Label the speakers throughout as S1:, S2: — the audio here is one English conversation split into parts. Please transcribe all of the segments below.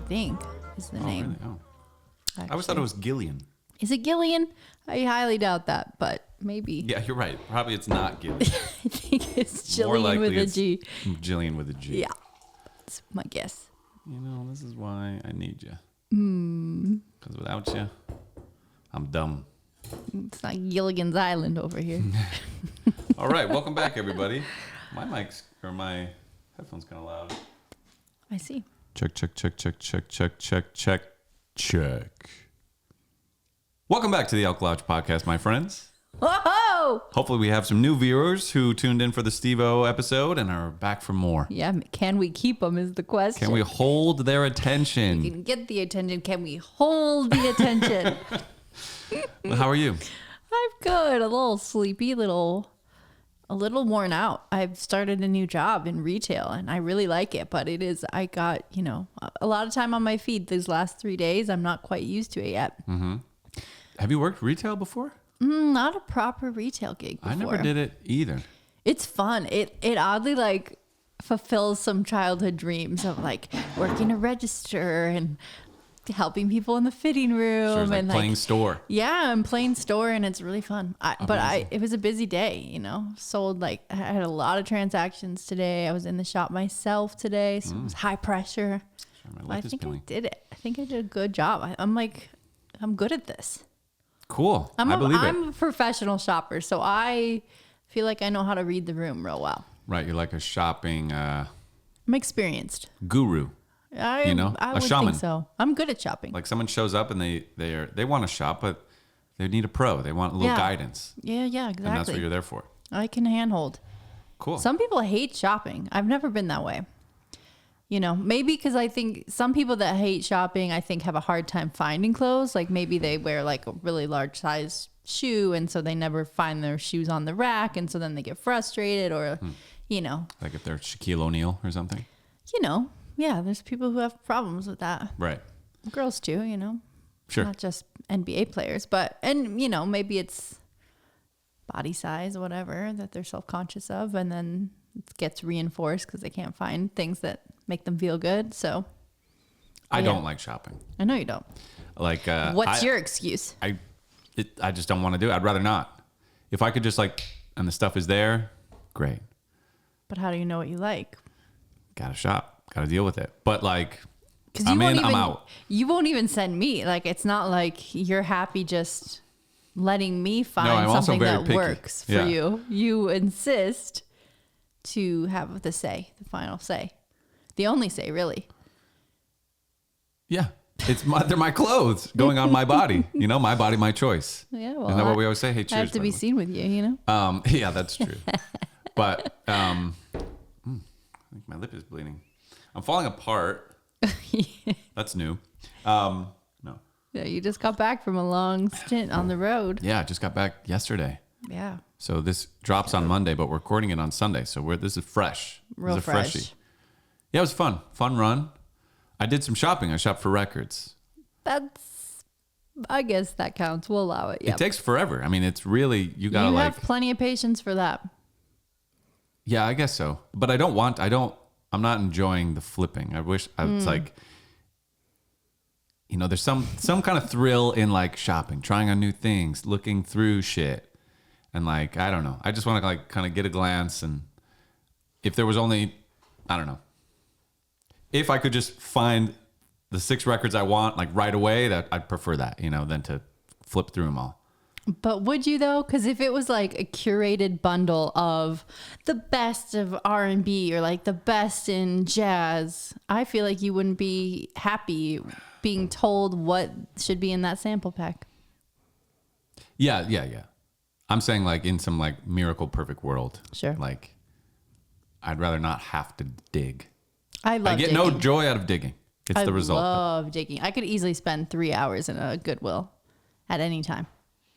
S1: think, is the name.
S2: Really? Oh. I always thought it was Gillian.
S1: Is it Gillian? I highly doubt that, but maybe.
S2: Yeah, you're right. Probably it's not Gillian.
S1: I think it's
S2: More
S1: Jillian
S2: likely
S1: with a
S2: it's
S1: G.
S2: Jillian with a G.
S1: Yeah, that's my guess.
S2: You know, this is why I need you. Because without you, I'm dumb.
S1: It's not Gilligan's Island over here.
S2: All right, welcome back, everybody. My headphones kind of loud.
S1: I see.
S2: Check. Welcome back to the Elk Lodge podcast, my friends.
S1: Whoa!
S2: Hopefully we have some new viewers who tuned in for the Steve-O episode and are back for more.
S1: Yeah, can we keep them is the question.
S2: Can we hold their attention?
S1: We can get the attention. Can we hold the attention?
S2: How are you?
S1: I'm good. A little sleepy, a little worn out. I've started a new job in retail and I really like it, but I got, a lot of time on my feet these last 3 days. I'm not quite used to it yet.
S2: Mm-hmm. Have you worked retail before?
S1: Not a proper retail gig before.
S2: I never did it either.
S1: It's fun. It oddly fulfills some childhood dreams of working a register and helping people in the fitting room.
S2: Sure, it's
S1: and
S2: playing store.
S1: Yeah, I'm playing store and it's really fun. It was a busy day, sold I had a lot of transactions today. I was in the shop myself today. So it was high pressure.
S2: Sure,
S1: I think I did it. I think I did a good job. I'm good at this.
S2: Cool. I believe it.
S1: I'm a professional shopper, so I feel like I know how to read the room real well.
S2: Right. You're like a shopping
S1: I'm experienced.
S2: guru.
S1: I would
S2: shaman.
S1: think so. I'm good at shopping.
S2: Like someone shows up and they want to shop, but they need a pro. They want a little guidance.
S1: Yeah, exactly.
S2: And that's what you're there for.
S1: I can handhold.
S2: Cool.
S1: Some people hate shopping. I've never been that way. Maybe because I think some people that hate shopping, I think have a hard time finding clothes. Like maybe they wear a really large size shoe and so they never find their shoes on the rack. And so then they get frustrated or,
S2: Like if they're Shaquille O'Neal or something.
S1: Yeah, there's people who have problems with that.
S2: Right.
S1: Girls too,
S2: Sure.
S1: Not just NBA players, and maybe it's body size or whatever that they're self-conscious of. And then it gets reinforced because they can't find things that make them feel good. So
S2: I don't like shopping.
S1: I know you don't. What's your excuse?
S2: I just don't want to do it. I'd rather not. If I could just and the stuff is there, great.
S1: But how do you know what you like?
S2: Gotta shop. Gotta deal with it. But
S1: I'm
S2: out.
S1: You won't even send me. It's not like you're happy just letting me find something that picky. Works for you. You insist to have the final say. The only say, really.
S2: Yeah. They're my clothes going on my body. My body, my choice.
S1: Yeah, well,
S2: isn't that what we always say? Hey, cheers.
S1: I have to be seen with you,
S2: Yeah, that's true. But I think my lip is bleeding. I'm falling apart. That's new. No.
S1: Yeah, you just got back from a long stint on the road.
S2: Yeah, I just got back yesterday.
S1: Yeah.
S2: So this drops on Monday, but we're recording it on Sunday. So this is fresh.
S1: Real fresh.
S2: Freshie. Yeah, it was fun. Fun run. I did some shopping. I shopped for records.
S1: I guess that counts. We'll allow it. Yep.
S2: It takes forever. I mean, it's really, you gotta
S1: have plenty of patience for that.
S2: Yeah, I guess so. But I'm not enjoying the flipping. I wish it's there's some kind of thrill in shopping, trying on new things, looking through shit. And I don't know. I just want to kind of get a glance. And if there was only, I don't know, if I could just find the 6 records I want right away, that I'd prefer that, than to flip through them all.
S1: But would you though? Because if it was a curated bundle of the best of R&B or the best in jazz, I feel like you wouldn't be happy being told what should be in that sample pack.
S2: Yeah. I'm saying in some miracle perfect world.
S1: Sure.
S2: I'd rather not have to dig.
S1: I
S2: get
S1: digging.
S2: no joy out of digging. It's the result.
S1: I love digging. I could easily spend 3 hours in a Goodwill at any time.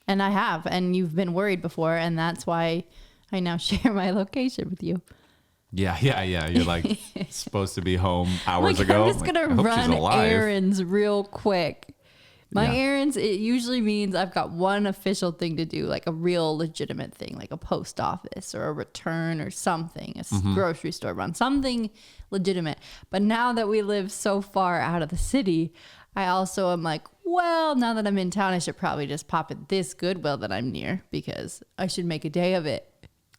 S1: And I have. And you've been worried before. And that's why I now share my location with you.
S2: Yeah. You're supposed to be home hours ago.
S1: I'm just going to run errands real quick My
S2: Yeah.
S1: errands, it usually means I've got one official thing to do, like a real legitimate thing, like a post office or a return or something, a grocery store run, something legitimate. But now that we live so far out of the city, I also am like, well, now that I'm in town, I should probably just pop at this Goodwill that I'm near because I should make a day of it.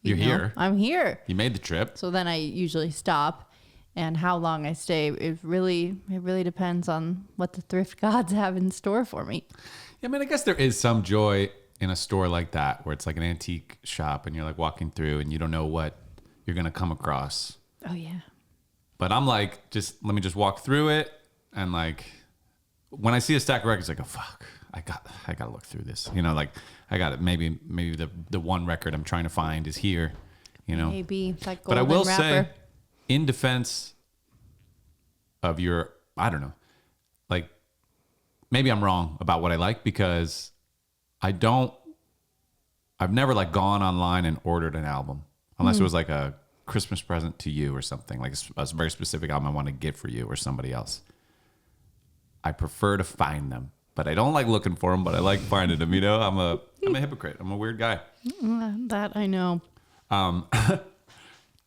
S2: You're here.
S1: I'm here.
S2: You made the trip.
S1: So then I usually stop. And how long I stay, it really depends on what the thrift gods have in store for me.
S2: Yeah, I mean, I guess there is some joy in a store like that where it's like an antique shop and you're like walking through and you don't know what you're going to come across.
S1: Oh, yeah.
S2: But I'm like, let me just walk through it. And like, when I see a stack of records, like, oh, fuck, I got to look through this. You know, like I got it. Maybe the one record I'm trying to find is here, you know.
S1: Maybe that golden
S2: but I will
S1: wrapper.
S2: say, in defense of your, I don't know, like maybe I'm wrong about what I like because I've never like gone online and ordered an album unless it was like a Christmas present to you or something, like a very specific album I want to get for you or somebody else. I prefer to find them, but I don't like looking for them, but I like finding them. You know, I'm a hypocrite. I'm a weird guy.
S1: That I know.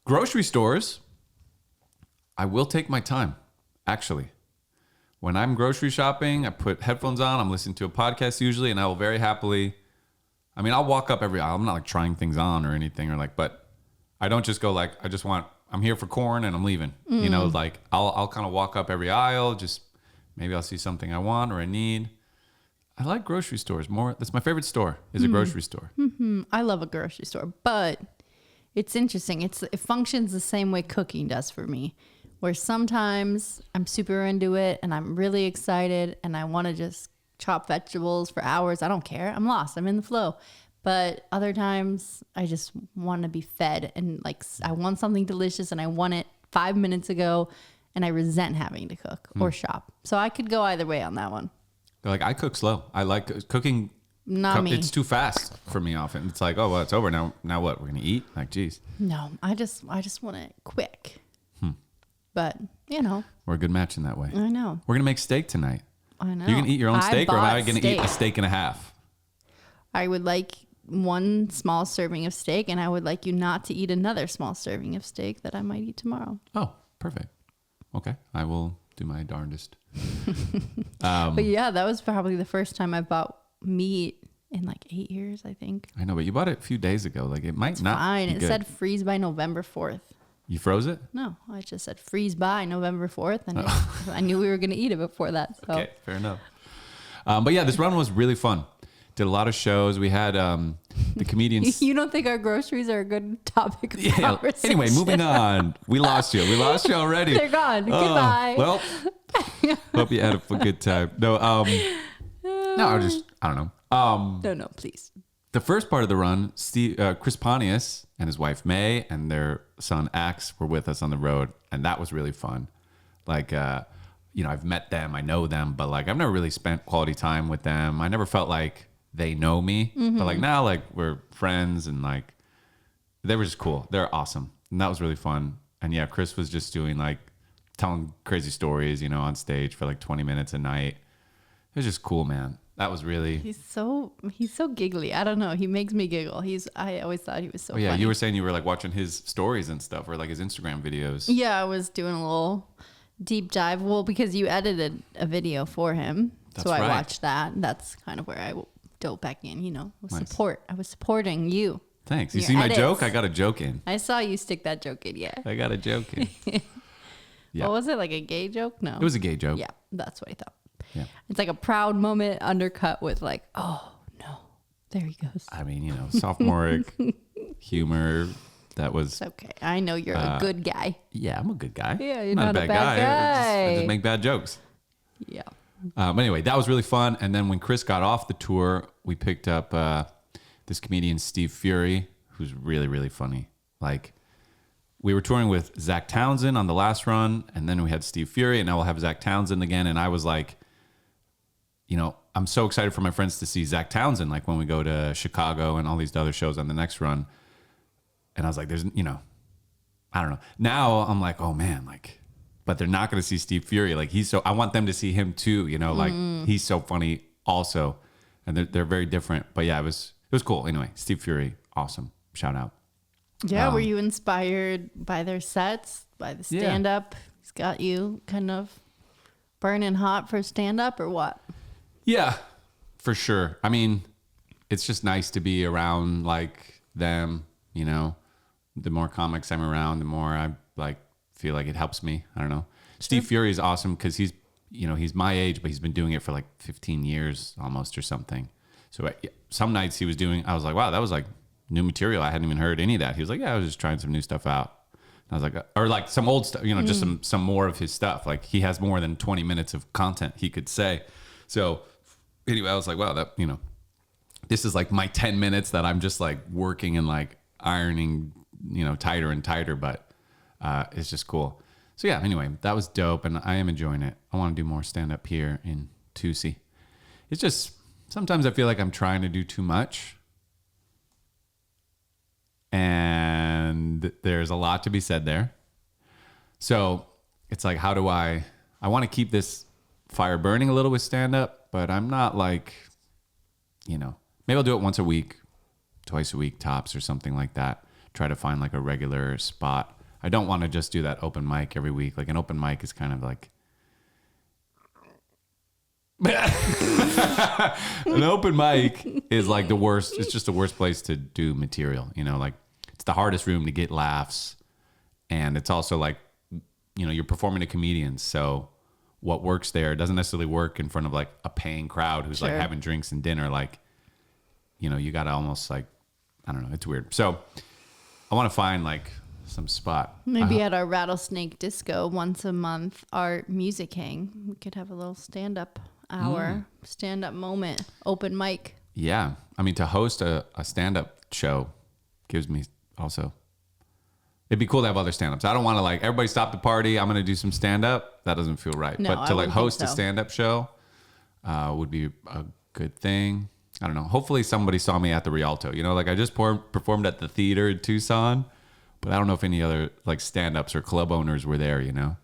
S2: Grocery stores, I will take my time. Actually, when I'm grocery shopping, I put headphones on. I'm listening to a podcast usually, and I will very happily. I mean, I'll walk up every aisle. I'm not like trying things on or anything, or like, but I don't just go like, I'm here for corn and I'm leaving. You know, like I'll kind of walk up every aisle. Just maybe I'll see something I want or I need. I like grocery stores more. That's my favorite store. Is a grocery store.
S1: I love a grocery store, but it's interesting. It functions the same way cooking does for me. Where sometimes I'm super into it and I'm really excited and I want to just chop vegetables for hours. I don't care. I'm lost. I'm in the flow. But other times I just want to be fed and like I want something delicious and I want it 5 minutes ago and I resent having to cook or shop. So I could go either way on that one.
S2: Like I cook slow. I like cooking.
S1: Not me.
S2: It's too fast for me often. It's like, oh, well, it's over now. Now what? We're going to eat? Like, geez.
S1: No, I just want it quick. But, you know.
S2: We're a good match in that way.
S1: I know.
S2: We're going to make steak tonight.
S1: I know.
S2: You're going to eat your own steak, or am I going to eat a
S1: steak.
S2: steak and a half?
S1: I would like one small serving of steak, and I would like you not to eat another small serving of steak that I might eat tomorrow.
S2: Oh, perfect. Okay. I will do my darndest.
S1: But yeah, that was probably the first time I bought meat in like 8 years, I think.
S2: I know, but you bought it a few days ago. Like, it might
S1: It's
S2: not
S1: fine.
S2: be
S1: It
S2: good.
S1: said freeze by November 4th.
S2: You froze it?
S1: No, I just said freeze by November 4th, and I knew we were going to eat it before that. So.
S2: Okay, fair enough. But yeah, this run was really fun. Did a lot of shows. We had the comedians.
S1: You don't think our groceries are a good topic of conversation?
S2: Anyway, moving on. We lost you. We lost you already.
S1: They're gone. Goodbye.
S2: Well, hope you had a good time. No, I don't know.
S1: No, please.
S2: The first part of the run, Chris Pontius and his wife May and their son Axe were with us on the road, and that was really fun. Like, I've met them, I know them, but like I've never really spent quality time with them. I never felt like they know me, but like now, like we're friends, and like they were just cool. They're awesome, and that was really fun. And yeah, Chris was just doing like telling crazy stories, on stage for like 20 minutes a night. It was just cool, man. That was really.
S1: He's so giggly. I don't know. He makes me giggle. I always thought he was so.
S2: Oh yeah,
S1: funny.
S2: you were saying you were like watching his stories and stuff, or like his Instagram videos.
S1: Yeah, I was doing a little deep dive. Well, because you edited a video for him,
S2: That's
S1: so I
S2: right.
S1: watched that. That's kind of where I dove back in.
S2: Nice.
S1: I was supporting you.
S2: Thanks. You
S1: Your
S2: see my
S1: edits.
S2: joke? I got a joke in.
S1: I saw you stick that joke in. Yeah.
S2: I got a joke in. Yeah.
S1: What was it, like a gay joke? No.
S2: It was a gay joke.
S1: Yeah, that's what I thought.
S2: Yeah.
S1: It's like a proud moment undercut with like, oh no, there he goes.
S2: I mean, sophomoric humor. That was.
S1: It's okay. I know you're a good guy.
S2: Yeah, I'm a good guy.
S1: Yeah, you're not a bad guy.
S2: I just make bad jokes.
S1: Yeah.
S2: But anyway, that was really fun. And then when Chris got off the tour, we picked up this comedian, Steve Fury, who's really, really funny. Like, we were touring with Zach Townsend on the last run, and then we had Steve Fury, and now we'll have Zach Townsend again. And I was like, I'm so excited for my friends to see Zach Townsend, like when we go to Chicago and all these other shows on the next run. And I was like, there's, I don't know. Now I'm like, oh man, like, but they're not going to see Steve Fury. Like I want them to see him too, like he's so funny also, and they're very different. But yeah, it was cool. Anyway, Steve Fury, awesome. Shout out.
S1: Yeah, were you inspired by their sets, by the stand-up? He's got you kind of burning hot for stand-up or what?
S2: Yeah, for sure. I mean, it's just nice to be around like them, you know. The more comics I'm around, the more I like feel like it helps me. I don't know. Sure. Steve Fury is awesome because he's my age, but he's been doing it for like 15 years almost or something. So some nights he was doing, I was like, wow, that was like new material. I hadn't even heard any of that. He was like, yeah, I was just trying some new stuff out. And I was like, or like some old stuff, you know, just some more of his stuff. Like he has more than 20 minutes of content he could say. So anyway, I was like, wow, that, you know, this is like my 10 minutes that I'm just like working and like ironing, you know, tighter and tighter, but it's just cool. So yeah, anyway, that was dope and I am enjoying it. I want to do more stand up here in Tucson. It's just, sometimes I feel like I'm trying to do too much. And there's a lot to be said there. So it's like, how do I want to keep this fire burning a little with stand up, but I'm not like, you know, maybe I'll do it once a week, twice a week tops or something like that. Try to find like a regular spot. I don't want to just do that open mic every week. Like an open mic is kind of like an open mic is like the worst. It's just the worst place to do material, you know, like it's the hardest room to get laughs. And it's also like, you know, you're performing to comedians. So what works there doesn't necessarily work in front of like a paying crowd who's like having drinks and dinner. Like, you know, you got to almost like, I don't know. It's weird. So I want to find like some spot.
S1: Maybe at our Rattlesnake Disco once a month, our music hang, we could have a little stand-up hour, stand-up moment, open mic.
S2: Yeah. I mean, to host a stand-up show gives me also, it'd be cool to have other stand-ups. I don't want to like, everybody stop the party, I'm going to do some stand-up. That doesn't feel right.
S1: No,
S2: but to like host a stand-up show would be a good thing. I don't know. Hopefully somebody saw me at the Rialto. You know, like I just performed at the theater in Tucson, but I don't know if any other like stand-ups or club owners were there, you know?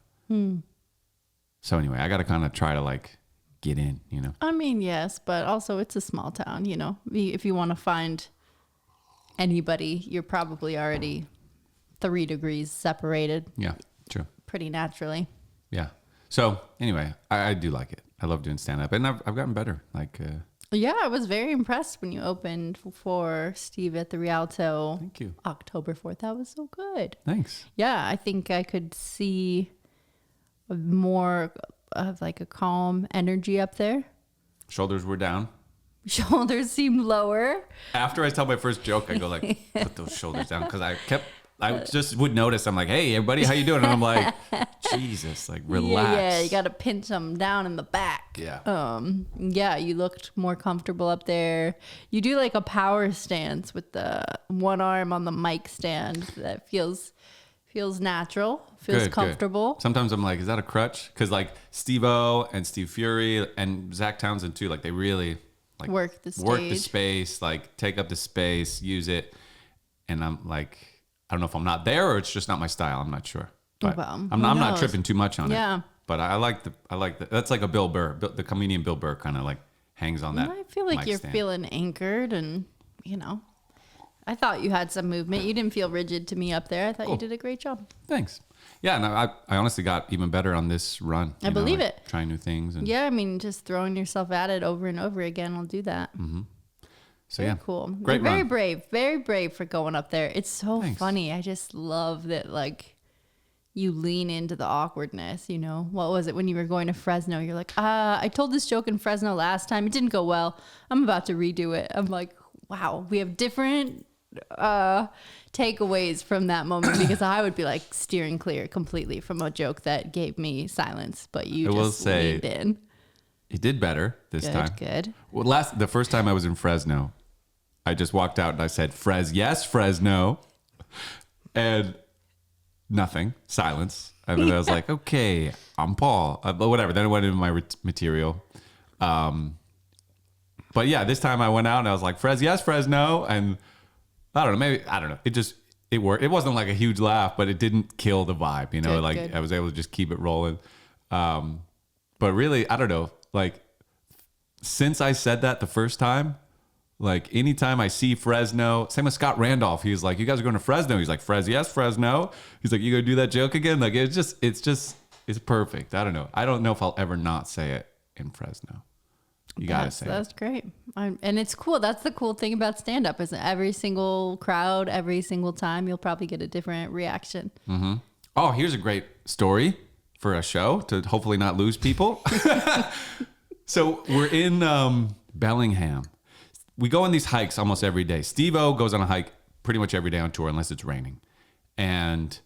S2: So anyway, I got to kind of try to like get in, you know?
S1: I mean, yes, but also it's a small town, you know? If you want to find anybody, you're probably already 3 degrees separated.
S2: Yeah, true.
S1: Pretty naturally.
S2: Yeah. So anyway, I do like it. I love doing stand-up and I've gotten better. Like,
S1: yeah, I was very impressed when you opened for Steve at the Rialto.
S2: Thank you.
S1: October 4th. That was so good.
S2: Thanks.
S1: Yeah, I think I could see more of like a calm energy up there.
S2: Shoulders were down.
S1: Shoulders seemed lower.
S2: After I tell my first joke, I go like, put those shoulders down. Because I just would notice. I'm like, hey, everybody, how you doing? And I'm like, Jesus, like relax.
S1: Yeah, you got to pinch them down in the back.
S2: Yeah.
S1: Yeah, you looked more comfortable up there. You do like a power stance with the one arm on the mic stand. That feels natural, feels comfortable.
S2: Good. Sometimes I'm like, is that a crutch? Because like Steve-O and Steve Fury and Zach Townsend too, like they really like
S1: work the
S2: space, like take up the space, use it. And I'm like, I don't know if I'm not there or it's just not my style. I'm not sure. But
S1: well,
S2: I'm not tripping too much on
S1: it.
S2: But I like the that's like a Bill Burr, the comedian Bill Burr kind of like hangs on that.
S1: I feel like you're feeling anchored and, you know, I thought you had some movement. You didn't feel rigid to me up there. I thought you did a great job.
S2: Thanks. Yeah, and I honestly got even better on this run.
S1: I believe it.
S2: Trying new things. And
S1: yeah, I mean, just throwing yourself at it over and over again will do that.
S2: Mm-hmm. So
S1: very
S2: yeah,
S1: cool.
S2: Great
S1: very
S2: run.
S1: Very brave for going up there. It's so funny. I just love that, like, you lean into the awkwardness, you know? What was it when you were going to Fresno? You're like, I told this joke in Fresno last time. It didn't go well. I'm about to redo it. I'm like, wow, we have different takeaways from that moment because I would be like steering clear completely from a joke that gave me silence, but you just leaned in.
S2: It did better this time.
S1: Good.
S2: Well, the first time I was in Fresno, I just walked out and I said, yes, Fresno. And nothing, silence. And then I was like, okay, I'm Paul. But whatever. Then I went into my material. But yeah, this time I went out and I was like, yes, Fresno. And I don't know. It worked. It wasn't like a huge laugh, but it didn't kill the vibe. You know, good. I was able to just keep it rolling. But really, I don't know. Like since I said that the first time, like anytime I see Fresno, same with Scott Randolph, he's like, you guys are going to Fresno. He's like, yes, Fresno. He's like, you gonna do that joke again? Like, it's perfect. I don't know. I don't know if I'll ever not say it in Fresno. You gotta say
S1: that's great. And it's cool. That's the cool thing about stand-up is every single crowd, every single time, you'll probably get a different reaction.
S2: Mm-hmm. Oh, here's a great story for a show to hopefully not lose people. So we're in Bellingham. We go on these hikes almost every day. Steve-O goes on a hike pretty much every day on tour unless it's raining. And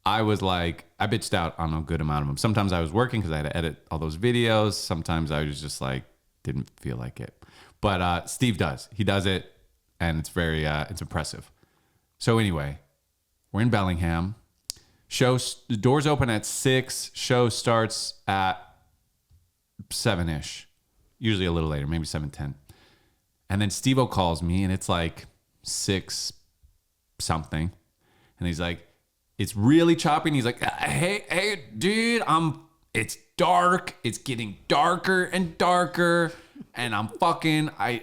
S2: I was like, I bitched out on a good amount of them. Sometimes I was working because I had to edit all those videos. Sometimes I was just like, didn't feel like it. But Steve does. He does it, and it's very, it's impressive. So anyway, we're in Bellingham. The doors open at 6. Show starts at 7-ish. Usually a little later, maybe 7:10. And then Steve-O calls me, and it's like 6 something. And he's like, it's really choppy. And he's like, hey, dude, it's dark. It's getting darker and darker. And I'm fucking, I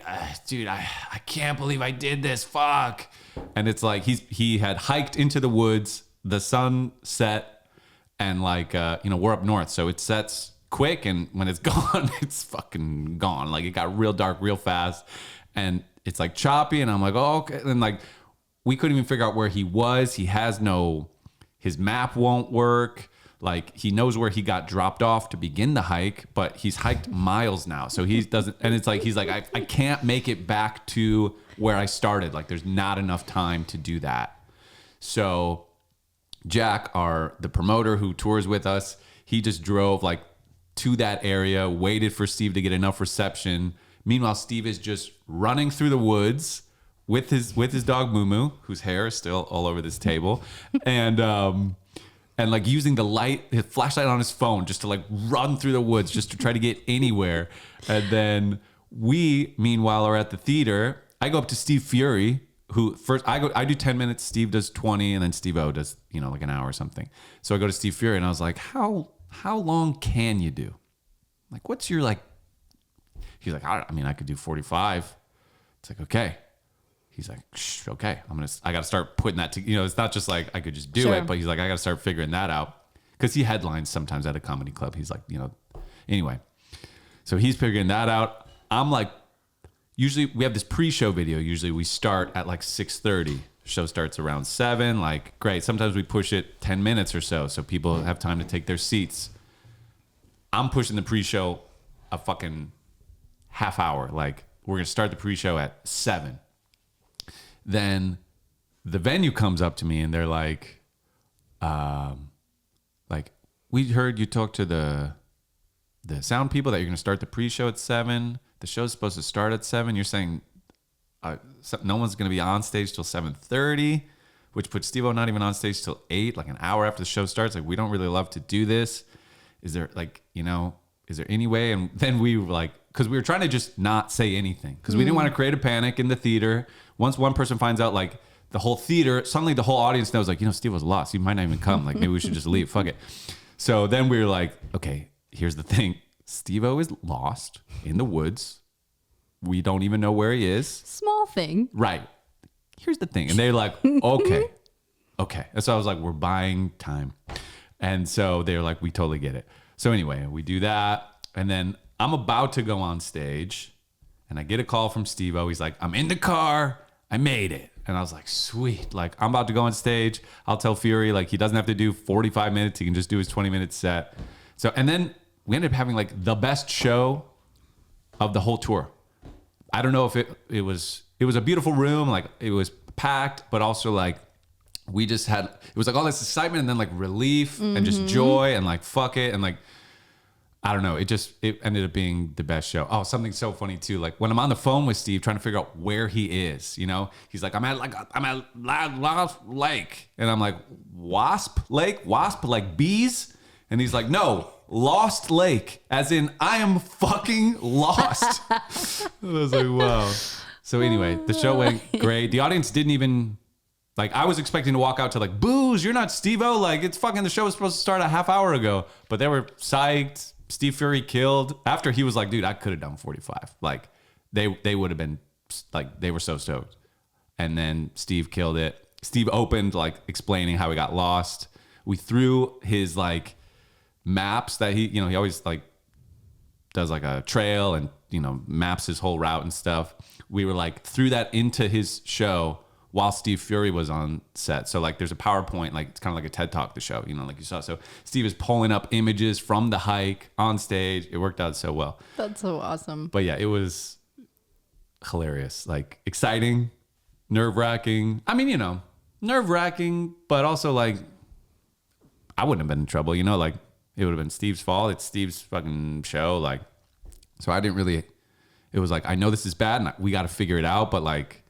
S2: can't believe I did this. Fuck. And it's like, he had hiked into the woods. The sun set, and like, we're up north. So it sets quick. And when it's gone, it's fucking gone. Like it got real dark real fast. And it's like choppy. And I'm like, oh, okay. And like, we couldn't even figure out where he was. His map won't work. Like he knows where he got dropped off to begin the hike, but he's hiked miles now. So he doesn't, and it's like, he's like, I can't make it back to where I started. Like there's not enough time to do that. So Jack, the promoter who tours with us, he just drove like to that area, waited for Steve to get enough reception. Meanwhile, Steve is just running through the woods with his dog Moo, whose hair is still all over this table, and like using his flashlight on his phone just to like run through the woods just to try to get anywhere. And then we, meanwhile, are at the theater. I go up to Steve Fury, who first I do 10 minutes, Steve does 20, and then Steve-O does, like an hour or something. So I go to Steve Fury and I was like, how long can you do? Like, what's your like? He's like, I could do 45. It's like, okay. He's like, okay, I got to start putting that to, it's not just like I could just do it, but he's like, I got to start figuring that out. Cause he headlines sometimes at a comedy club. He's like, anyway, so he's figuring that out. I'm like, usually we have this pre-show video. Usually we start at like 6:30. Show starts around 7. Like, great. Sometimes we push it 10 minutes or so people have time to take their seats. I'm pushing the pre-show a fucking half hour. Like, we're going to start the pre-show at 7. Then the venue comes up to me and they're like, we heard you talk to the sound people that you're going to start the pre-show at 7. The show's supposed to start at 7. You're saying no one's going to be on stage till 7:30, which puts Steve-O not even on stage till 8, like an hour after the show starts. Like, we don't really love to do this. Is there is there any way? And then we were like, because we were trying to just not say anything because we didn't want to create a panic in the theater. Once one person finds out, like the whole theater, suddenly the whole audience knows, like, Steve was lost. He might not even come. Like, maybe we should just leave. Fuck it. So then we were like, okay, here's the thing. Steve-O is lost in the woods. We don't even know where he is.
S1: Small thing.
S2: Right. Here's the thing. And they're like, okay. And so I was like, we're buying time. And so they're like, we totally get it. So anyway, we do that. And then I'm about to go on stage and I get a call from Steve-O. He's like, I'm in the car. I made it. And I was like, sweet. Like, I'm about to go on stage. I'll tell Fury, like, he doesn't have to do 45 minutes. He can just do his 20-minute set. So, and then we ended up having like the best show of the whole tour. I don't know if it was a beautiful room. Like, it was packed, but also like, we just had, it was like all this excitement and then like relief and just joy and like, fuck it. And like, I don't know. It ended up being the best show. Oh, something so funny too. Like, when I'm on the phone with Steve trying to figure out where he is, he's like, I'm at Lost Lake. And I'm like, Wasp Lake? Wasp like bees? And he's like, no, Lost Lake. As in, I am fucking lost. I was like, wow. So anyway, the show went great. The audience didn't even, like, I was expecting to walk out to like, booze, you're not Steve-O. Like, it's fucking, the show was supposed to start a half hour ago. But they were psyched. Steve Fury killed after he was like, dude, I could have done 45. Like they would have been like, they were so stoked. And then Steve killed it. Steve opened like explaining how he got lost. We threw his like maps that he always like does like a trail and, maps his whole route and stuff. We were like, threw that into his show while Steve Fury was on set. So like there's a PowerPoint, like it's kind of like a TED Talk, the show, like you saw. So Steve is pulling up images from the hike on stage. It worked out so well.
S1: That's so awesome.
S2: But yeah, it was hilarious, like exciting, nerve-wracking. I mean, nerve-wracking, but also like I wouldn't have been in trouble, like it would have been Steve's fault. It's Steve's fucking show. Like, so I didn't really, it was like, I know this is bad and we got to figure it out, but like,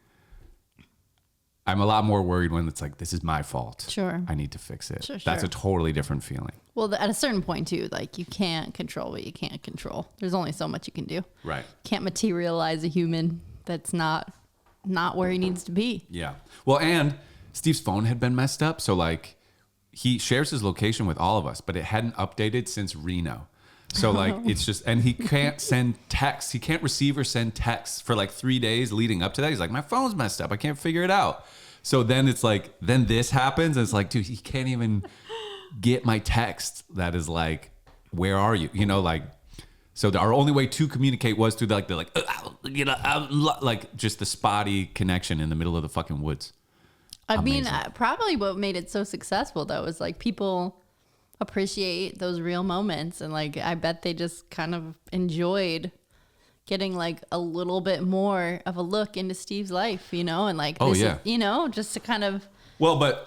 S2: I'm a lot more worried when it's like, this is my fault.
S1: Sure.
S2: I need to fix it.
S1: Sure.
S2: That's a totally different feeling.
S1: Well, at a certain point too, like you can't control what you can't control. There's only so much you can do.
S2: Right.
S1: Can't materialize a human that's not where he needs to be.
S2: Yeah. Well, and Steve's phone had been messed up. So like he shares his location with all of us, but it hadn't updated since Reno. So like, it's just, and he can't send texts. He can't receive or send texts for like 3 days leading up to that. He's like, my phone's messed up. I can't figure it out. So then it's like, then this happens. And it's like, dude, he can't even get my text. That is like, where are you? So our only way to communicate was through like just the spotty connection in the middle of the fucking woods.
S1: I mean, probably what made it so successful though is like people appreciate those real moments, and like I bet they just kind of enjoyed getting like a little bit more of a look into Steve's life, and like this is, just to kind of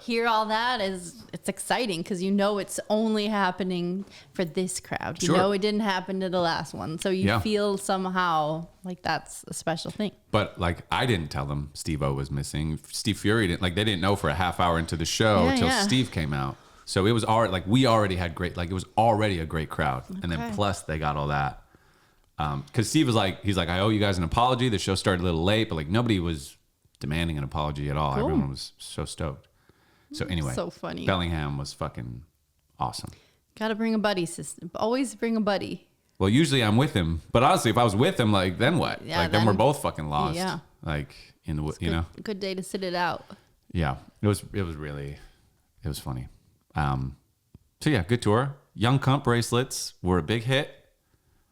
S1: hear all that it's exciting because it's only happening for this crowd.
S2: Sure.
S1: It didn't happen to the last one, so you feel somehow like that's a special thing.
S2: But like I didn't tell them Steve-O was missing. Steve Fury didn't, like they didn't know for a half hour into the show until Steve came out. So it was already like we already had it was already a great crowd. Okay. And then plus they got all that. Because Steve was like, he's like, I owe you guys an apology. The show started a little late, but like nobody was demanding an apology at all. Cool. Everyone was so stoked. So anyway,
S1: so funny.
S2: Bellingham was fucking awesome.
S1: Got to bring a buddy system. Always bring a buddy.
S2: Well, usually I'm with him, but honestly, if I was with him, like then what?
S1: Yeah,
S2: like then we're both fucking lost.
S1: Yeah.
S2: Like in the
S1: good day to sit it out.
S2: Yeah, it was funny. So yeah, good tour. Young Comp bracelets were a big hit.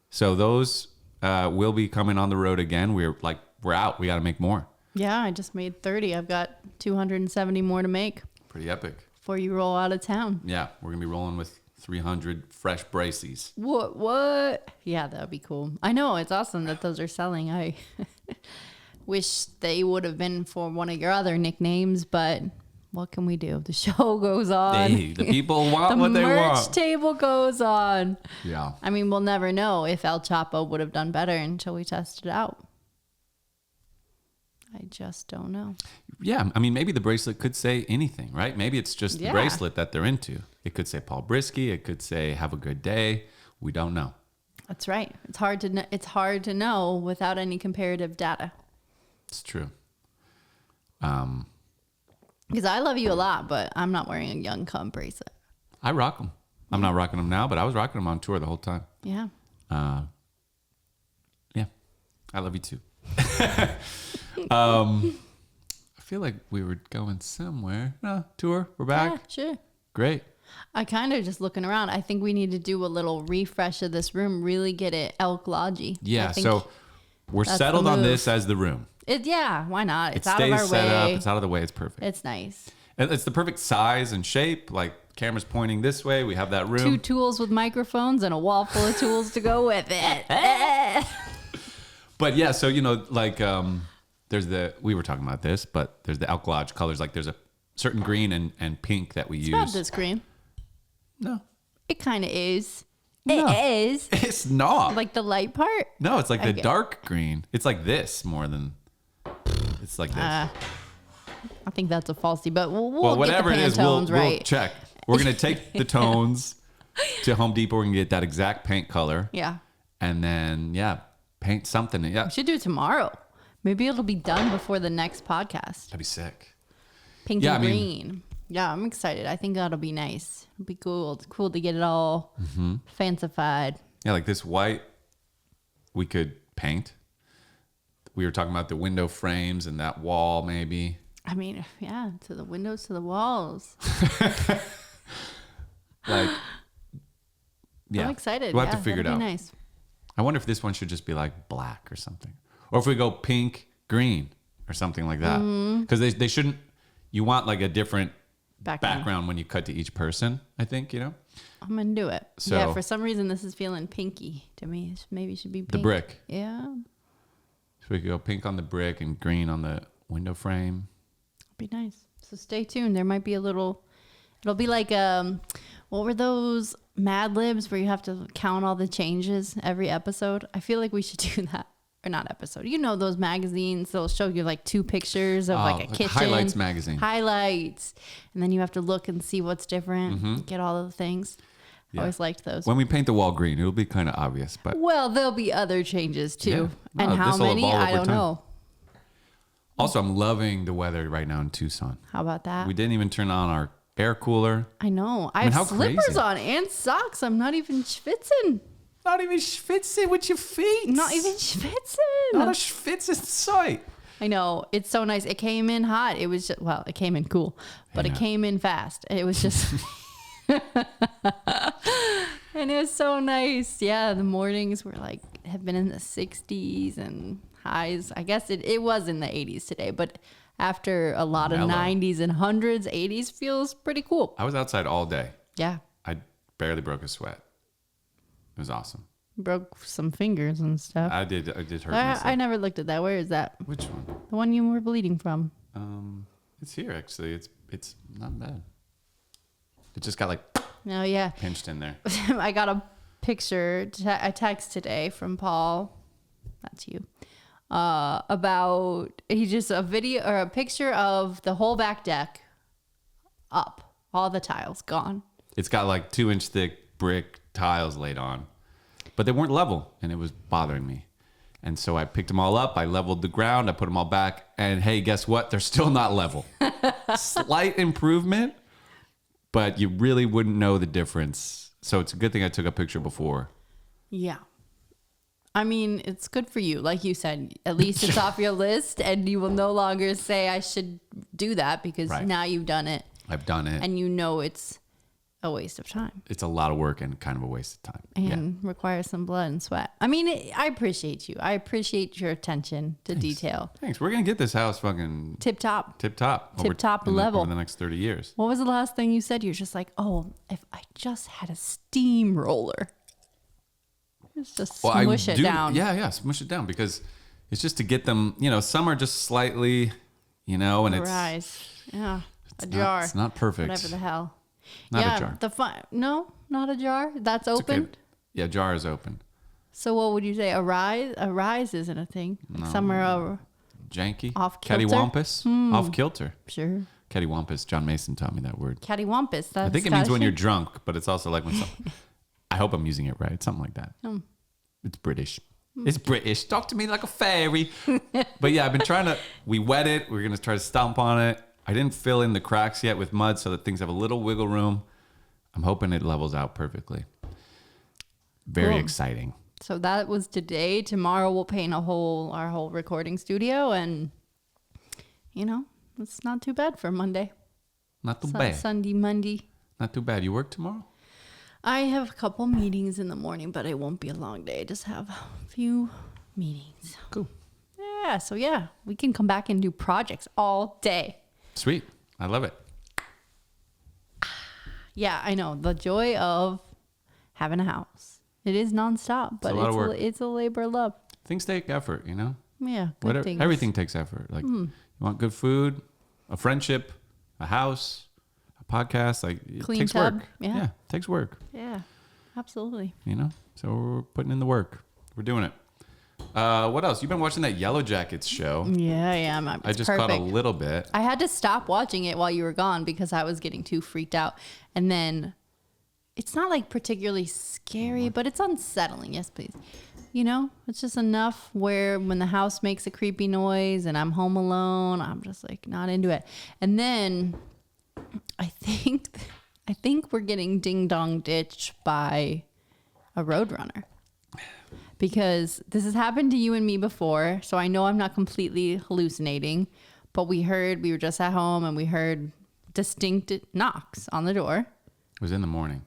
S2: So those will be coming on the road again. We're out. We got to make more. Yeah,
S1: I just made 30. I've got 270 more to make.
S2: Pretty epic.
S1: Before you roll out of town.
S2: Yeah, we're going to be rolling with 300 fresh braces.
S1: What? Yeah, that would be cool. I know. It's awesome that those are selling. I wish they would have been for one of your other nicknames, but what can we do? The show goes on.
S2: Hey, the people want what they want.
S1: The merch table goes on.
S2: Yeah.
S1: I mean, we'll never know if El Chapo would have done better until we test it out. I just don't know.
S2: Yeah. I mean, maybe the bracelet could say anything, right? Maybe it's just the bracelet that they're into. It could say Paul Brisky. It could say have a good day. We don't know.
S1: That's right. It's hard to know without any comparative data.
S2: It's true.
S1: Because I love you a lot, but I'm not wearing a Young Comp bracelet.
S2: I rock them. I'm not rocking them now, but I was rocking them on tour the whole time.
S1: Yeah.
S2: Yeah. I love you too. I feel like we were going somewhere. Tour. We're back.
S1: Yeah, sure.
S2: Great.
S1: I kind of just looking around. I think we need to do a little refresh of this room. Really get it Elk Lodge-y.
S2: Yeah. So we're settled on this as the room.
S1: Why not? It's
S2: out
S1: of our
S2: set
S1: way.
S2: Up. It's out of the way. It's perfect.
S1: It's nice.
S2: It's the perfect size and shape. Like camera's pointing this way. We have that room.
S1: 2 tools with microphones and a wall full of tools to go with it.
S2: But yeah, so we were talking about this, but there's the Elk Lodge colors. Like there's a certain green and pink that we use.
S1: It's not this green.
S2: No.
S1: It kind of is.
S2: No,
S1: it is.
S2: It's not.
S1: Like the light part?
S2: No, it's like the dark green. It's like this more than. It's like this.
S1: I think that's a falsie, but we'll
S2: whatever
S1: get the
S2: it is,
S1: Pantones
S2: we'll check. We're gonna take the tones to Home Depot. We're gonna get that exact paint color.
S1: Yeah.
S2: And then paint something. Yeah.
S1: We should do it tomorrow. Maybe it'll be done before the next podcast.
S2: That'd be sick.
S1: Pink and green. Yeah, I'm excited. I think that'll be nice. It'll be cool. It's cool to get it all fancified.
S2: Yeah, like this white, we could paint. We were talking about the window frames and that wall, maybe.
S1: I mean, yeah, to the windows, to the walls.
S2: Like, yeah.
S1: I'm excited.
S2: We'll have to figure it out.
S1: Nice.
S2: I wonder if this one should just be like black or something. Or if we go pink, green or something like that. Because they shouldn't, you want like a different background when you cut to each person, I think, you know?
S1: I'm going to do it.
S2: So,
S1: yeah, for some reason, this is feeling pinky to me. Maybe it should be pink.
S2: The brick.
S1: Yeah.
S2: So we could go pink on the brick and green on the window frame.
S1: Be nice. So stay tuned. There might be a little, it'll be like, what were those Mad Libs where you have to count all the changes every episode? I feel like we should do that. Or not episode. You know those magazines, they'll show you like 2 pictures of like a kitchen.
S2: Highlights magazine.
S1: Highlights. And then you have to look and see what's different. Get all of the things.
S2: Yeah.
S1: Always liked those.
S2: When we paint the wall green, it'll be kind of obvious. But
S1: well, there'll be other changes too.
S2: Yeah.
S1: And how
S2: this'll
S1: many?
S2: evolve
S1: I
S2: over
S1: don't
S2: time.
S1: know.
S2: Also, I'm loving the weather right now in Tucson.
S1: How about that?
S2: We didn't even turn on our air cooler.
S1: I know. I
S2: mean, how
S1: have slippers
S2: crazy.
S1: on and socks. I'm not even schwitzing.
S2: Not even schwitzing with your feet.
S1: Not even schwitzing.
S2: Not a schwitz in sight.
S1: I know. It's so nice. It came in hot. It was just, well, it came in cool, but it came in fast. It was just, and it was so nice. Yeah. The mornings were like, have been in the 60s and highs. I guess it was in the 80s today, but after a lot of
S2: Mellow.
S1: 90s and 100s, 80s feels pretty cool.
S2: I was outside all day.
S1: Yeah.
S2: I barely broke a sweat. It was awesome.
S1: Broke some fingers and stuff.
S2: I did hurt myself.
S1: I never looked at that. Where is that?
S2: Which one?
S1: The one you were bleeding from.
S2: It's here actually. It's not bad. It just got like
S1: Oh, yeah.
S2: pinched in there.
S1: I got a picture, a text today from Paul. That's you. About, he just a video or a picture of the whole back deck up. All the tiles gone.
S2: It's got like 2-inch thick brick tiles laid on, but they weren't level and it was bothering me. And so I picked them all up. I leveled the ground. I put them all back. And hey, guess what? They're still not level. Slight improvement, but you really wouldn't know the difference. So it's a good thing I took a picture before.
S1: Yeah. I mean, it's good for you. Like you said, at least it's off your list and you will no longer say I should do that because
S2: Right.
S1: now you've done it.
S2: I've done it.
S1: And you know it's a waste of time
S2: It's a lot of work and kind of a waste of time.
S1: and requires some blood and sweat. I mean, I appreciate you. I appreciate your attention to detail.
S2: Thanks. We're going to get this house fucking
S1: Tip top.
S2: tip-top.
S1: Tip-top level.
S2: Over the next 30 years.
S1: What was the last thing you said? You're just like, oh, if I just had a steamroller. Just smush it down.
S2: Yeah, smush it down because it's just to get them, some are just slightly, and it's
S1: Rise. Yeah. A
S2: not-
S1: jar.
S2: it's not perfect.
S1: Whatever the hell.
S2: Not
S1: yeah,
S2: a jar.
S1: No, not a jar. That's
S2: It's okay.
S1: open.
S2: Yeah, jar is open.
S1: So what would you say? A rise? A rise isn't a thing. Like some are
S2: Janky.
S1: Off kilter?
S2: Cattywampus. Off kilter.
S1: sure.
S2: Cattywampus. John Mason taught me that word.
S1: Cattywampus. That's
S2: I think it means when
S1: Scottish
S2: you're
S1: thing?
S2: drunk, but it's also like when I hope I'm using it right. Something like that. It's British. It's British. Talk to me like a fairy. But yeah, I've been trying to, we wet it. We're going to try to stomp on it. I didn't fill in the cracks yet with mud so that things have a little wiggle room. I'm hoping it levels out perfectly. Very
S1: Cool.
S2: exciting.
S1: So that was today. Tomorrow we'll paint our whole recording studio, and it's not too bad for Monday.
S2: Not too bad.
S1: Sunday, Monday.
S2: Not too bad. You work tomorrow?
S1: I have a couple meetings in the morning, but it won't be a long day. I just have a few meetings.
S2: Cool.
S1: Yeah. So yeah, we can come back and do projects all day.
S2: Sweet. I love it.
S1: Yeah, I know the joy of having a house. It is nonstop, but
S2: a lot of work.
S1: it's a labor of love.
S2: Things take effort,
S1: Yeah, good things.
S2: Everything takes effort. Like you want good food, a friendship, a house, a podcast. Like it
S1: Clean
S2: takes
S1: tub.
S2: work.
S1: Yeah.
S2: It takes work.
S1: Yeah, absolutely.
S2: So we're putting in the work. We're doing it. What else? You've been watching that Yellow Jackets show.
S1: Yeah, I am.
S2: I just caught a little bit.
S1: I had to stop watching it while you were gone because I was getting too freaked out. And then it's not like particularly scary, but it's unsettling. Yes, please. It's just enough where when the house makes a creepy noise and I'm home alone, I'm just like not into it. And then I think we're getting ding dong ditched by a Roadrunner. Because this has happened to you and me before, so I know I'm not completely hallucinating, but we were just at home and we heard distinct knocks on the door.
S2: It was in the morning.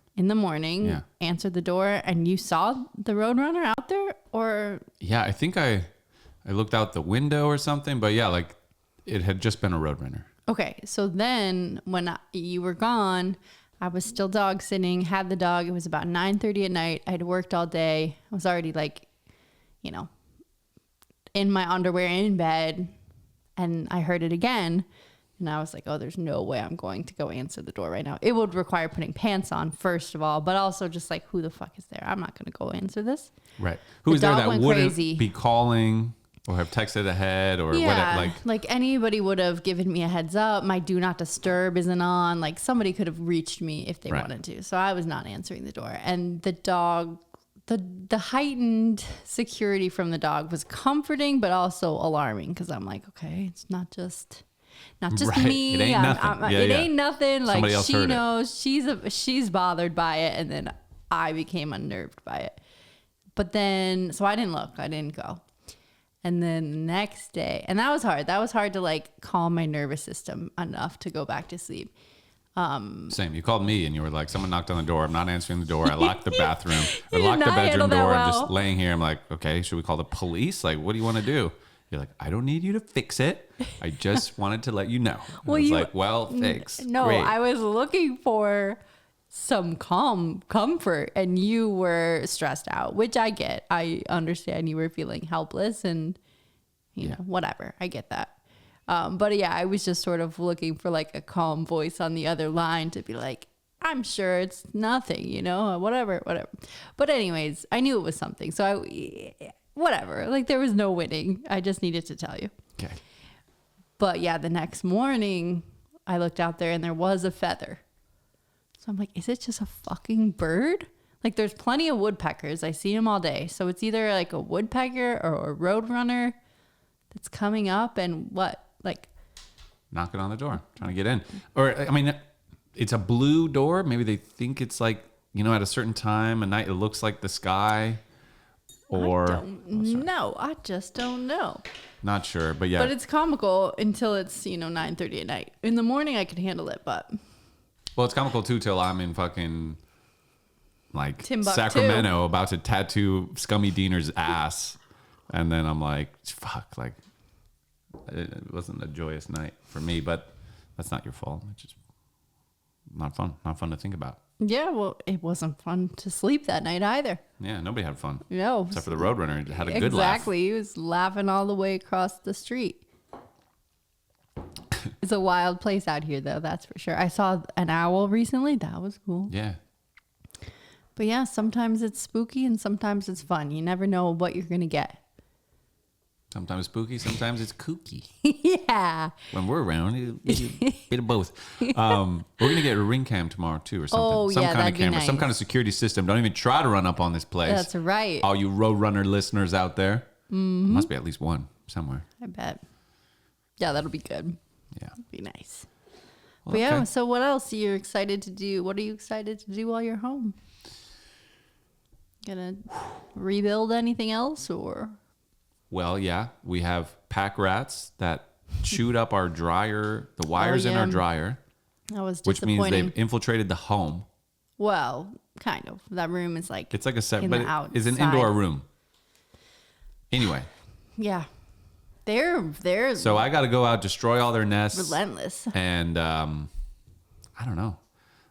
S1: Yeah. Answered the door, and you saw the Roadrunner out there, or?
S2: Yeah, I think I looked out the window or something, but yeah, like it had just been a Roadrunner.
S1: Okay, so then when you were gone, I was still dog sitting, had the dog. It was about 9:30 at night. I had worked all day. I was already like, in my underwear in bed, and I heard it again. And I was like, oh, there's no way I'm going to go answer the door right now. It would require putting pants on, first of all, but also just like, who the fuck is there? I'm not going to go answer this.
S2: Right. Who is there that wouldn't
S1: crazy.
S2: Be calling or have texted ahead or whatever?
S1: Like anybody would have given me a heads up. My do not disturb isn't on. Like somebody could have reached me if they wanted to. So I was not answering the door. And the dog, the heightened security from the dog was comforting, but also alarming because I'm like, okay, it's not just me.
S2: It ain't nothing.
S1: It ain't nothing. Like
S2: somebody else
S1: she
S2: heard
S1: knows she's bothered by it, and then I became unnerved by it. But then, so I didn't look. I didn't go. And then the next day, and that was hard. That was hard to like calm my nervous system enough to go back to sleep.
S2: Same. You called me and you were like, someone knocked on the door. I'm not answering the door. I locked the bathroom. I locked the bedroom door. I'm just laying here. I'm like, okay, should we call the police? Like, what do you want to do? You're like, I don't need you to fix it. I just wanted to let you know. I was like, well, thanks.
S1: No, great. I was looking for some comfort, and you were stressed out, which I get. I understand you were feeling helpless and, you know, whatever. I get that. But yeah, I was just sort of looking for like a calm voice on the other line to be like, I'm sure it's nothing, you know, whatever. But anyways, I knew it was something. So whatever, like there was no winning. I just needed to tell you.
S2: Okay.
S1: But yeah, the next morning I looked out there and there was a feather. So I'm like, is it just a fucking bird? Like there's plenty of woodpeckers. I see them all day. So it's either like a woodpecker or a roadrunner that's coming up and what? Like
S2: knocking on the door, trying to get in. Or, I mean, it's a blue door. Maybe they think it's like, you know, at a certain time of night, it looks like the sky. Or
S1: I just don't know.
S2: Not sure, but yeah.
S1: But it's comical until it's, 9:30 at night. In the morning, I could handle it, but.
S2: Well, it's comical too till I'm in fucking like
S1: Timbuktu.
S2: Sacramento about to tattoo Scummy Diener's ass. And then I'm like, fuck, like it wasn't a joyous night for me, but that's not your fault. It's just not fun to think about.
S1: Yeah, well, it wasn't fun to sleep that night either.
S2: Yeah, nobody had fun.
S1: No.
S2: Except for the Roadrunner. He had a good laugh.
S1: Exactly. He was laughing all the way across the street. It's a wild place out here, though, that's for sure. I saw an owl recently. That was cool.
S2: Yeah.
S1: But yeah, sometimes it's spooky and sometimes it's fun. You never know what you're going to get.
S2: Sometimes spooky, sometimes it's kooky.
S1: Yeah.
S2: When we're around, it's a bit of both. We're going to get a ring cam tomorrow, too, or something.
S1: Oh,
S2: some
S1: yeah,
S2: kind of camera,
S1: nice.
S2: some kind of security system. Don't even try to run up on this place.
S1: That's right.
S2: All you Roadrunner listeners out there. Mm-hmm. Must be at least one somewhere.
S1: I bet. Yeah, that'll be good.
S2: Yeah.
S1: Be nice.
S2: Well,
S1: but yeah,
S2: okay.
S1: so what else are you excited to do? What are you excited to do while you're home? Gonna rebuild anything else or?
S2: Well, yeah, we have pack rats that chewed up our dryer, the wires in our dryer.
S1: That was
S2: which
S1: disappointing.
S2: means they've infiltrated the home.
S1: Well, kind of. That room is like
S2: it's like a set,
S1: in
S2: but it's an indoor room. Anyway.
S1: Yeah. They're
S2: so I got to go out, destroy all their nests.
S1: Relentless.
S2: And I don't know.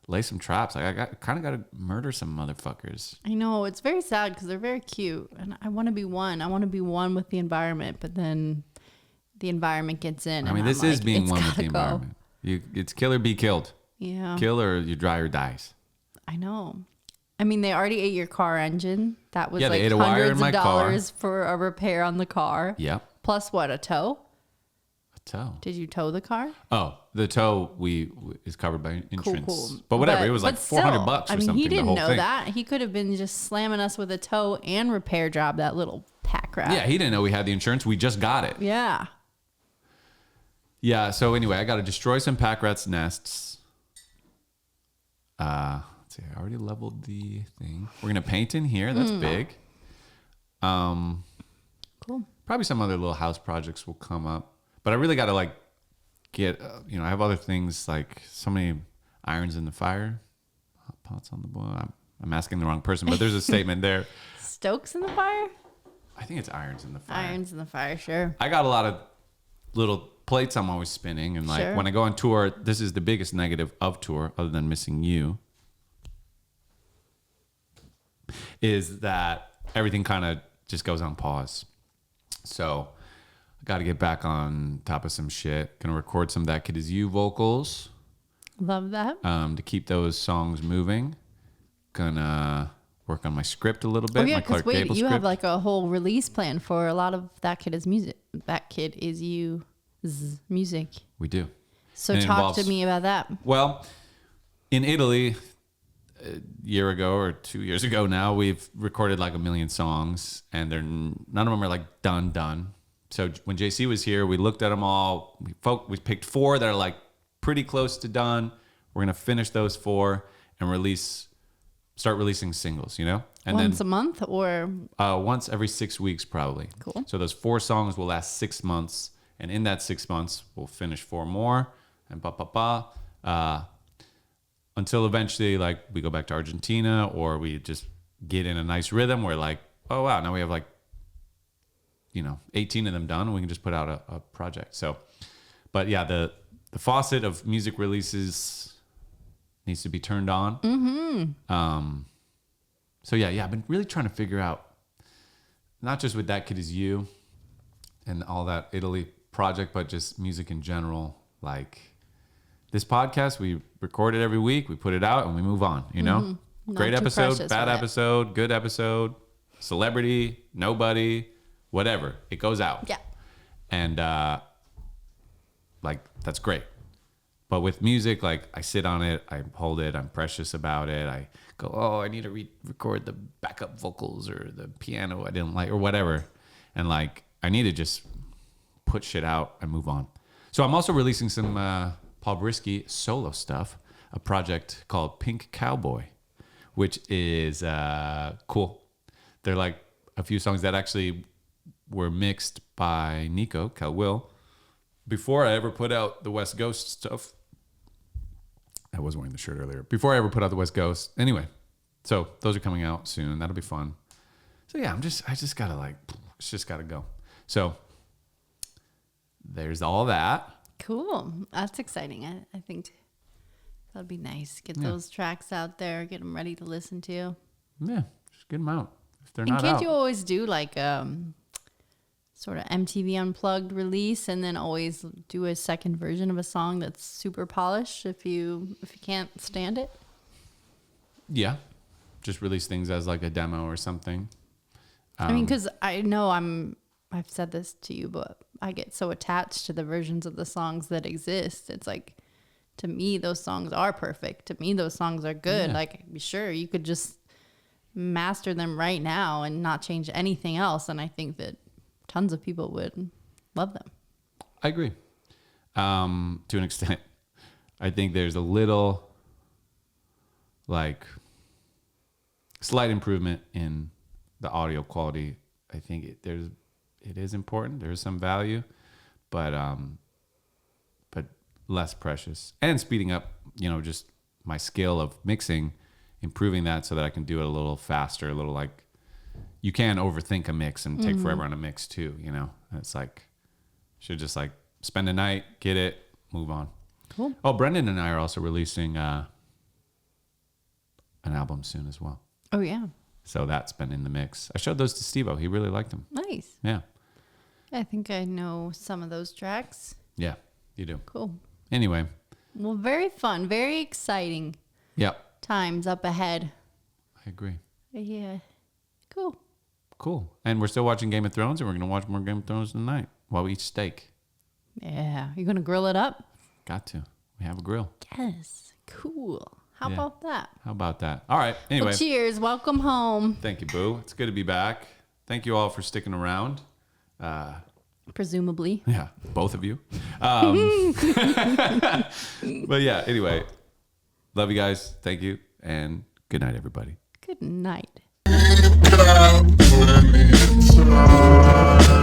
S2: Lay some traps. Like I kind of got to murder some motherfuckers.
S1: I know. It's very sad because they're very cute. And I want to be one. I want to be one with the environment. But then the environment gets in.
S2: I mean, this is being one with the environment. It's kill or be killed.
S1: Yeah.
S2: Kill or your dryer dies.
S1: I know. I mean, they already ate your car engine. That was like
S2: they ate a wire in
S1: hundreds
S2: my
S1: of dollars for a repair on the car.
S2: Yep.
S1: Plus what, a tow?
S2: A tow.
S1: Did you tow the car?
S2: Oh, the tow is covered by insurance.
S1: Cool.
S2: But whatever, it was like $400 or something.
S1: He didn't
S2: the whole
S1: know
S2: thing.
S1: that. He could have been just slamming us with a tow and repair job, that little pack rat.
S2: Yeah, he didn't know we had the insurance. We just got it.
S1: Yeah.
S2: Yeah, so anyway, I got to destroy some pack rats' nests. Let's see, I already leveled the thing. We're going to paint in here. That's big.
S1: Cool.
S2: Probably some other little house projects will come up, but I really got to like get, I have other things, like so many irons in the fire, hot pots on the boil. I'm asking the wrong person, but there's a statement there.
S1: Stokes in the fire?
S2: I think it's irons in the fire.
S1: Irons in the fire, sure.
S2: I got a lot of little plates I'm always spinning, and like when I go on tour, this is the biggest negative of tour, other than missing you, is that everything kind of just goes on pause. So I got to get back on top of some shit. Gonna record some That Kid Is You vocals.
S1: Love that.
S2: To keep those songs moving. Gonna work on my script a little bit.
S1: Oh yeah,
S2: my
S1: because
S2: Clark Gable
S1: you
S2: script.
S1: have like a whole release plan for a lot of That Kid Is Music. That Kid Is You music.
S2: We do.
S1: So
S2: And it
S1: talk
S2: involves,
S1: to me about that.
S2: Well, in Italy, a year ago or 2 years ago now, we've recorded like 1 million songs, and none of them are like done. So when JC was here, we looked at them all. We picked 4 that are like pretty close to done. We're gonna finish those 4 and start releasing singles, and
S1: Once a month or
S2: once every 6 weeks probably.
S1: Cool.
S2: So those 4 songs will last 6 months, and in that 6 months we'll finish 4 more, and until eventually like we go back to Argentina, or we just get in a nice rhythm where like, oh wow, now we have like 18 of them done, and we can just put out a project. So, but yeah, the faucet of music releases needs to be turned on. So yeah, I've been really trying to figure out, not just with That Kid Is You and all that Italy project, but just music in general. Like this podcast, we record it every week, we put it out, and we move on. Great episode, bad episode, good episode, celebrity, nobody, whatever. It goes out.
S1: Yeah.
S2: And like that's great. But with music, like I sit on it, I hold it, I'm precious about it. I go, oh, I need to record the backup vocals or the piano I didn't like or whatever. And like I need to just put shit out and move on. So I'm also releasing some Paul Brisky solo stuff, a project called Pink Cowboy, which is cool. They're like a few songs that actually were mixed by Nico Calwill before I ever put out the West Coast stuff. I was wearing the shirt earlier. Before I ever put out the West Coast. Anyway, so those are coming out soon. That'll be fun. So yeah, I just gotta like, it's just gotta go. So there's all that.
S1: Cool. That's exciting. I think that'd be nice. Get those tracks out there, get them ready to listen to.
S2: Yeah, just get them out. If they're
S1: And
S2: not
S1: can't
S2: out.
S1: you always do like sort of MTV Unplugged release, and then always do a second version of a song that's super polished if you can't stand it?
S2: Yeah, just release things as like a demo or something.
S1: I mean, because I know I've said this to you, but I get so attached to the versions of the songs that exist. It's like, to me, those songs are perfect. To me, those songs are good.
S2: Yeah.
S1: Like, sure, you could just master them right now and not change anything else. And I think that tons of people would love them.
S2: I agree. To an extent. I think there's a little like slight improvement in the audio quality. I think it is important. There is some value, but less precious, and speeding up, just my skill of mixing, improving that so that I can do it a little faster, a little like, you can overthink a mix and take forever on a mix too, It's like, should just like spend a night, get it, move on.
S1: Cool.
S2: Oh, Brendan and I are also releasing an album soon as well.
S1: Oh, yeah.
S2: So that's been in the mix. I showed those to Steve-O. He really liked them.
S1: Nice.
S2: Yeah.
S1: I think I know some of those tracks.
S2: Yeah, you do.
S1: Cool.
S2: Anyway.
S1: Well, very fun, very exciting
S2: Yep.
S1: times up ahead.
S2: I agree.
S1: Yeah. Cool.
S2: Cool. And we're still watching Game of Thrones, and we're going to watch more Game of Thrones tonight while we eat steak.
S1: Yeah. You going to grill it up?
S2: Got to. We have a grill.
S1: Yes. Cool. How about that?
S2: How about that? All right. Anyway.
S1: Well, cheers. Welcome home.
S2: Thank you, Boo. It's good to be back. Thank you all for sticking around.
S1: Presumably.
S2: Yeah, both of you. But yeah, anyway. Love you guys. Thank you. And good night, everybody.
S1: Good night.
S3: inside, put me inside.